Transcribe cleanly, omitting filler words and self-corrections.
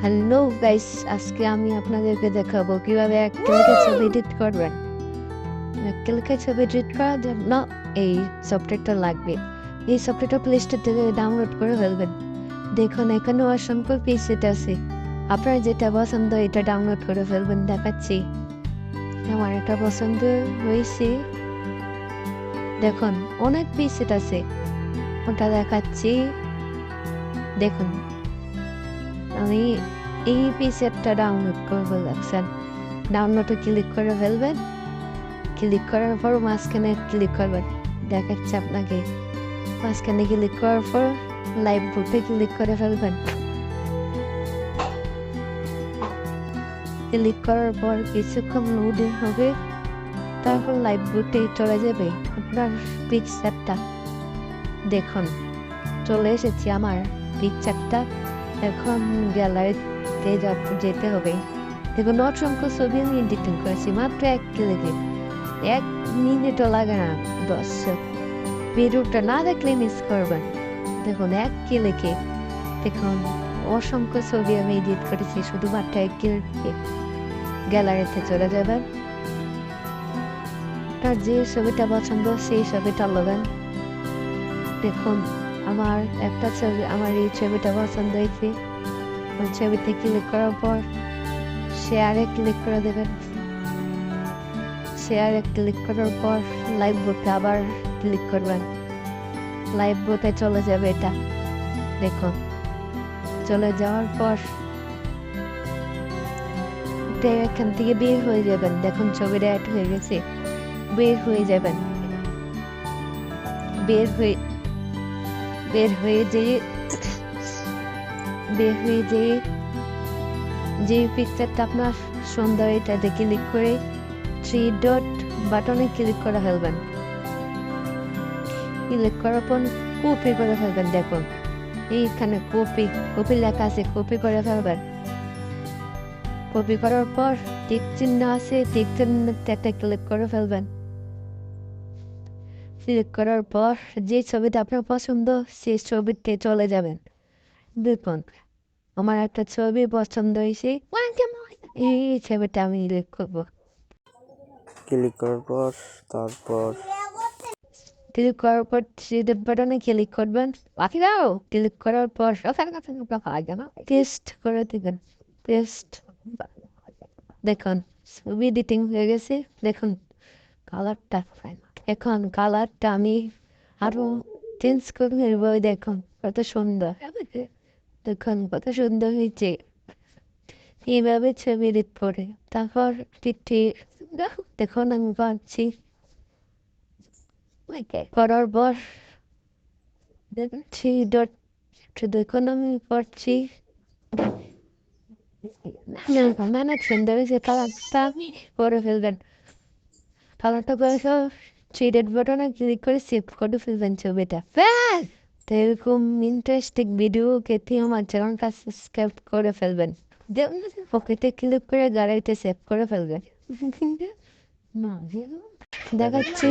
Hello guys, আজকে আমি আপনাদেরকে দেখাবো কিভাবে এক ক্লিকে ছবি এডিট করবেন। এক ক্লিকে ছবি এডিট করার জন্য এই সফটওয়্যারটা লাগবে। এই সফটওয়্যারটা প্লে স্টোর থেকে ডাউনলোড করে ফেলবেন। দেখুন এখানে অসংখ্য প্রিসেট আছে, আপনার যেটা পছন্দ এটা ডাউনলোড করে ফেলবেন। দেখাচ্ছি, আমার এটা পছন্দ হয়েছে। দেখুন অনেক প্রিসেট আছে, ওটা দেখাচ্ছি। দেখুন আমি এই প্রিসেটটা ডাউনলোড করবো লাগছেন। ডাউনলোডে ক্লিক করে ফেলবেন। ক্লিক করার পর মাঝখানে ক্লিক করবেন, দেখাচ্ছে আপনাকে। মাঝখানে ক্লিক করার পর লাইভ বুটে ক্লিক করে ফেলবেন। ক্লিক করার পর কিছুক্ষণ লোডিং হবে, তারপর লাইভ বুটে চলে যাবে আপনার পিকচারটা। দেখুন চলে এসেছি আমার পিকচারটা। এখন গ্যালারিতে যেতে হবে। দেখুন অসংখ্য ছবি আমি এডিটিং করেছি মাত্র এক ক্লিকে। 1 মিনিটও লাগে না। দর্শক ভিডিওটা না দেখলে মিস করবেন। দেখুন এক ক্লিকে দেখুন অসংখ্য ছবি আমি এডিট করেছি শুধুমাত্র এক ক্লিকে। গ্যালারিতে চলে যাবেন, তার যে ছবিটা পছন্দ সেই ছবিটা নেবেন। দেখুন আমার একটা ছবি, আমার এই ছবিটা পছন্দ হয়েছে। ওই ছবিতে ক্লিক করার পর শেয়ারে ক্লিক করে দেবেন। শেয়ারে ক্লিক করার পর লাইভ বুটে আবার ক্লিক করবেন। লাইভ বুটে চলে যাবে এটা। দেখুন চলে যাওয়ার পর এখান থেকে বের হয়ে যাবেন। দেখুন ছবিটা অ্যাড হয়ে গেছে। বের হয়ে যাবেন। বের হয়ে যে পিকচারটা আপনার সুন্দর এটাতে ক্লিক করে 3 ডট বাটনে ক্লিক করে ফেলবেন। ক্লিক করার পর কপি করে ফেলবেন। দেখুন এইখানে কপি লেখা আছে, কপি করে ফেলবেন। কপি করার পর টিক চিহ্ন আছে, টিক চিহ্নটাতে ক্লিক করে ফেলবেন। ক্লিক করার পর যে ছবিটা আপনার পছন্দ সেই ছবিতে চলে যাবেন। দেখুন আমার একটা ছবি পছন্দ হয়েছে, এই ছবিটা আমি ক্লিক করবো। ক্লিক করার পর ক্লিক করার পর থ্রি ডট বাটনে ক্লিক করবেন। বাকি দাও ক্লিক করার পর টেস্ট করে দেবেন। টেস্ট। দেখুন ছবি এডিটিং হয়ে গেছে। দেখুন কালারটা, এখন কালারটা আমি আরো চেঞ্জ করে ফেলবো। দেখুন কত সুন্দর, দেখুন কত সুন্দর হয়েছে। এইভাবে ছবি এডিট করে তারপর দেখুন আমি পাচ্ছি করার পর থ্রি ডট দেখুন আমি করছি। মানে সুন্দর হয়েছে কালারটা, করে ফেলবেন। কালারটা করে থ্রি ডট বাটনে ক্লিক করে সেভ করে ফেলবেন ছবিটা। ব্যাস! তো এরকম ইন্টারেস্টিং ভিডিও পেতে আমার চ্যানেলটা সাবস্ক্রাইব করে ফেলবেন। পকেটে ক্লিক করে গ্যালারিতে সেভ করে ফেলবেন। দেখাচ্ছি।